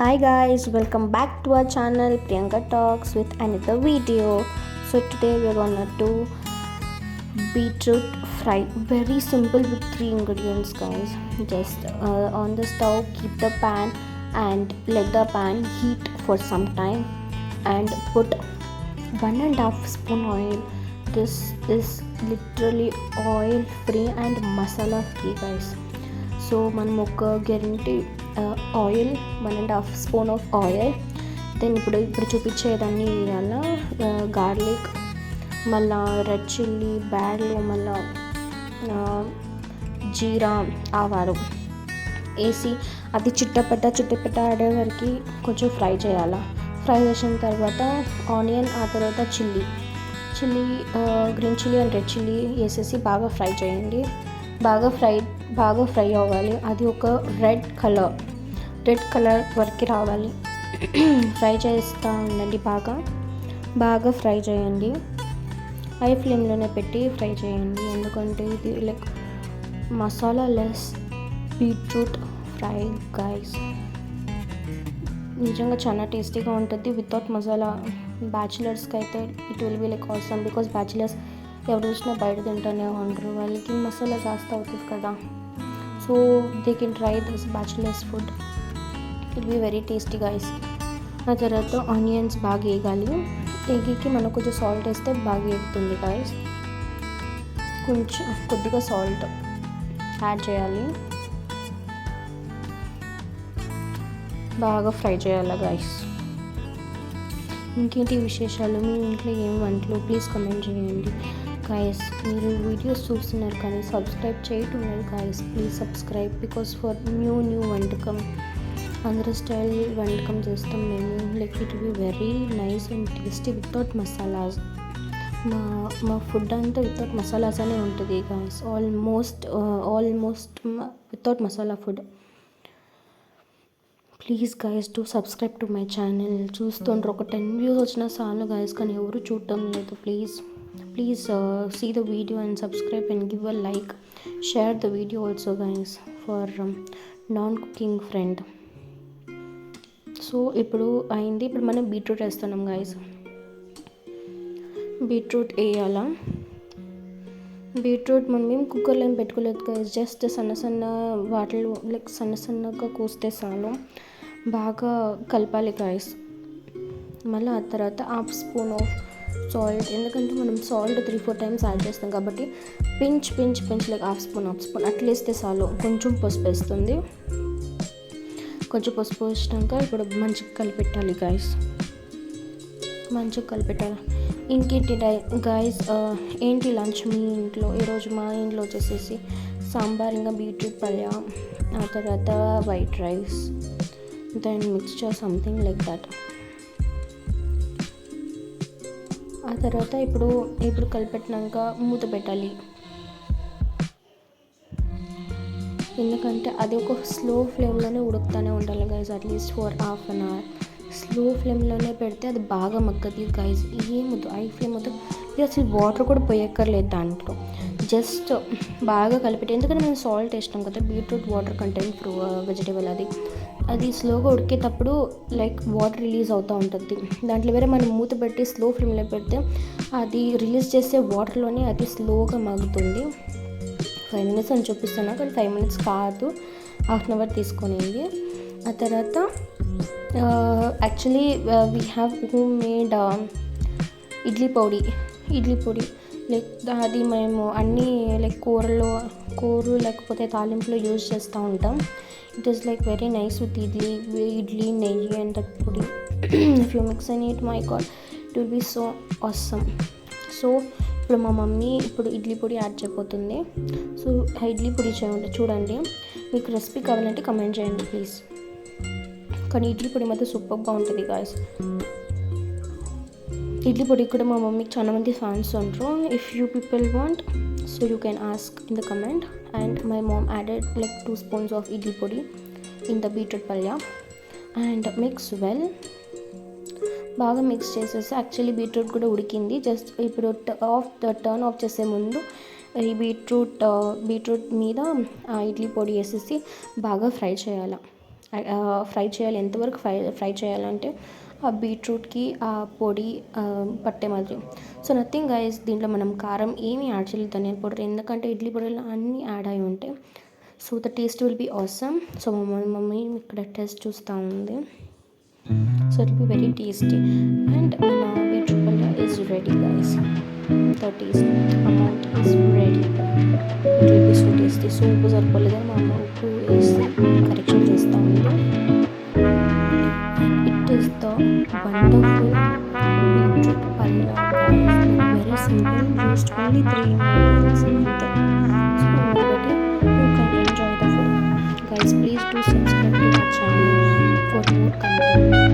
Hi guys, welcome back to our channel Priyanka Talks with another video. So today we're gonna do beetroot fry. Very simple with 3 ingredients, guys. Just on the stove, keep the pan and let the pan heat for some time and put 1.5 spoon oil. This is literally oil free and masala free, guys. సో మనం ఒక గెంటి oil 1.5 spoon of oil, then ఇప్పుడు చూపించేదాన్ని వేయాల garlic, మళ్ళా red chilli, బ్యాడ్లు, మళ్ళా జీరా, ఆవాలు వేసి అది చిట్టపెట్ట ఆడే వరకు కొంచెం ఫ్రై చేయాలి. ఫ్రై చేసిన తర్వాత ఆనియన్, ఆ తర్వాత chilli green chilli and red chilli వేసేసి బాగా ఫ్రై చేయండి. బాగా ఫ్రై అవ్వాలి. అది ఒక రెడ్ కలర్ వరకు రావాలి. ఫ్రై చేస్తూ ఉండండి. బాగా ఫ్రై చేయండి. హై ఫ్లేమ్లోనే పెట్టి ఫ్రై చేయండి, ఎందుకంటే ఇది like masala less beetroot fry guys. నిజంగా చాలా టేస్టీగా ఉంటుంది వితౌట్ మసాలా. బ్యాచిలర్స్కి అయితే it will be like awesome, because bachelors ఎవరు చూసినా బయట తింటూనే ఉంటారు, వాళ్ళకి మసాలా జాస్తి అవుతుంది కదా. So they can try this bachelors food, it be very tasty guys. ఆ తర్వాత ఆనియన్స్ బాగా వేగాలి. ఎగికి మనం కొంచెం సాల్ట్ వేస్తే బాగా వేగుతుంది గైస్. కొద్దిగా సాల్ట్ యాడ్ చేయాలి. బాగా ఫ్రై చేయాలి గైస్. ఇంకేంటి విశేషాలు, మీ ఇంట్లో ఏం వంటలు ప్లీజ్ కమెంట్ చేయండి గైస్. మీరు వీడియోస్ చూస్తున్నారు కానీ సబ్స్క్రైబ్ చేయటం లేదు guys. Please subscribe, because for new వంటకం, అందరూ స్టైల్ వంటకం చేస్తాం మేము. Like it be very nice and tasty without masalas. మా ఫుడ్ అంతా వితౌట్ మసాలాస్ అనే ఉంటుంది guys. Almost without masala food. Please guys to subscribe to my channel. చూస్తుండ్రు, ఒక 10 views వచ్చినా చాలు గైస్, కానీ ఎవరు చూడటం లేదు. Please see the video and subscribe and give a like. Share the video also guys for non-cooking friend. So ఇప్పుడు అయింది. ఇప్పుడు మనం బీట్రూట్ వేస్తున్నాం గైస్. బీట్రూట్ వేయాలా. బీట్రూట్ మనం కుక్కర్లో ఏం పెట్టుకోలేదు గైస్, జస్ట్ సన్న వాటిలో లైక్ సన్నగా కోస్తే చాలు. బాగా కలపాలి గైస్. మళ్ళీ ఆ తర్వాత 1/2 స్పూన్ ఆఫ్ సాల్ట్, ఎందుకంటే మనం సాల్ట్ 3-4 times యాడ్ చేస్తాం కాబట్టి పించ్ లైక్ 1/2 స్పూన్ అట్లా వేస్తే చాలు. కొంచెం పసుపు వేస్తుంది. కొంచెం పసుపు వేసినాక ఇప్పుడు మంచిగా కలిపెట్టాలి గైస్. ఇంకేంటి గైస్, ఏంటి లంచ్ మీ ఇంట్లో ఈరోజు? మా ఇంట్లో వచ్చేసేసి సాంబార్, ఇంకా బీట్రూట్ పల్య, ఆ తర్వాత white rice, then mixture something like that. ఆ తర్వాత ఇప్పుడు కలిపెట్టినాక మూత పెట్టాలి, ఎందుకంటే అది ఒక స్లో ఫ్లేమ్లోనే ఉడుకుతూనే ఉండాలి guys, at least for ½ an hour. Slow ఫ్లేమ్లోనే పెడితే అది బాగా మగ్గది గైస్. ఏమొద్దు హై ఫ్లేమ్ వద్దు. ఇది అసలు వాటర్ కూడా పోయక్కర్లేదు దాంట్లో, జస్ట్ బాగా కలిపెట్టి, ఎందుకంటే మనం సాల్ట్ వేసినాం కదా. బీట్రూట్ వాటర్ కంటెంట్ వెజిటేబుల్, అది స్లోగా ఉడికేటప్పుడు లైక్ వాటర్ రిలీజ్ అవుతూ ఉంటుంది దాంట్లో. వేరే మనం మూత పెట్టి స్లో ఫ్లేమ్లో పెడితే అది రిలీజ్ చేసే వాటర్లోనే అది స్లోగా మగ్గుతుంది. 5 minutes అని చూపిస్తున్నా, కానీ 5 minutes కాదు, ½ an hour తీసుకునేది. ఆ తర్వాత actually we have home made idli పొడి లైక్ అది మేము అన్నీ లైక్ కూరలు లేకపోతే తాలింపులో యూజ్ చేస్తూ ఉంటాం. It is like very nice with idli నెయ్యి అండ్ దట్ పొడి. If you mix and eat, my god, it will be so awesome. So ఇప్పుడు మా మమ్మీ ఇడ్లీ పొడి యాడ్ చేయబోతుంది. సో ఇడ్లీ పొడి చూడండి. మీకు రెసిపీ కావాలంటే కమెంట్ చేయండి ప్లీజ్. కానీ ఇడ్లీ పొడి మాత్రం సూపర్గా ఉంటుంది గాయస్. ఇడ్లీ పొడి కూడా మా మమ్మీకి చాలా మంది ఫ్యాన్స్ ఉంటారు. If you people want, so you can ask in the comment. And my mom added like 2 spoons of idli podi in the beetroot palya and mix well. బాగా మిక్స్ చేసేసి, యాక్చువల్లీ బీట్రూట్ కూడా ఉడికింది. జస్ట్ ఇప్పుడు టర్న్ ఆఫ్ చేసే ముందు ఈ beetroot మీద ఇడ్లీ పొడి వేసేసి బాగా ఫ్రై చేయాలి. ఫ్రై చేయాలి. ఎంతవరకు ఫ్రై చేయాలంటే ఆ బీట్రూట్కి ఆ పొడి పట్టే మాదిరి. సో నథింగ్ గైస్, దీంట్లో మనం కారం ఏమీ యాడ్ చేయలేదు, ధనియాల పౌడర్, ఎందుకంటే ఇడ్లీ పొడిలో అన్నీ యాడ్ అయి ఉంటాయి. So the taste will be awesome. So mummy ఇక్కడ టేస్ట్ చూస్తూ ఉంది. So it will be very tasty. And మన beetroot palya is ready guys. The taste amount is ready. It will be so tasty. So ఉప్పు సరిపోలేదని మా అమ్మ ఉప్పు వేసి కరెక్షన్ చేస్తూ ఉంది. It is the wonderful beetroot palya guys. Very simple, used only 3 ingredients అంతే. So everybody you can enjoy the food. Guys, please do subscribe to our channel for more content.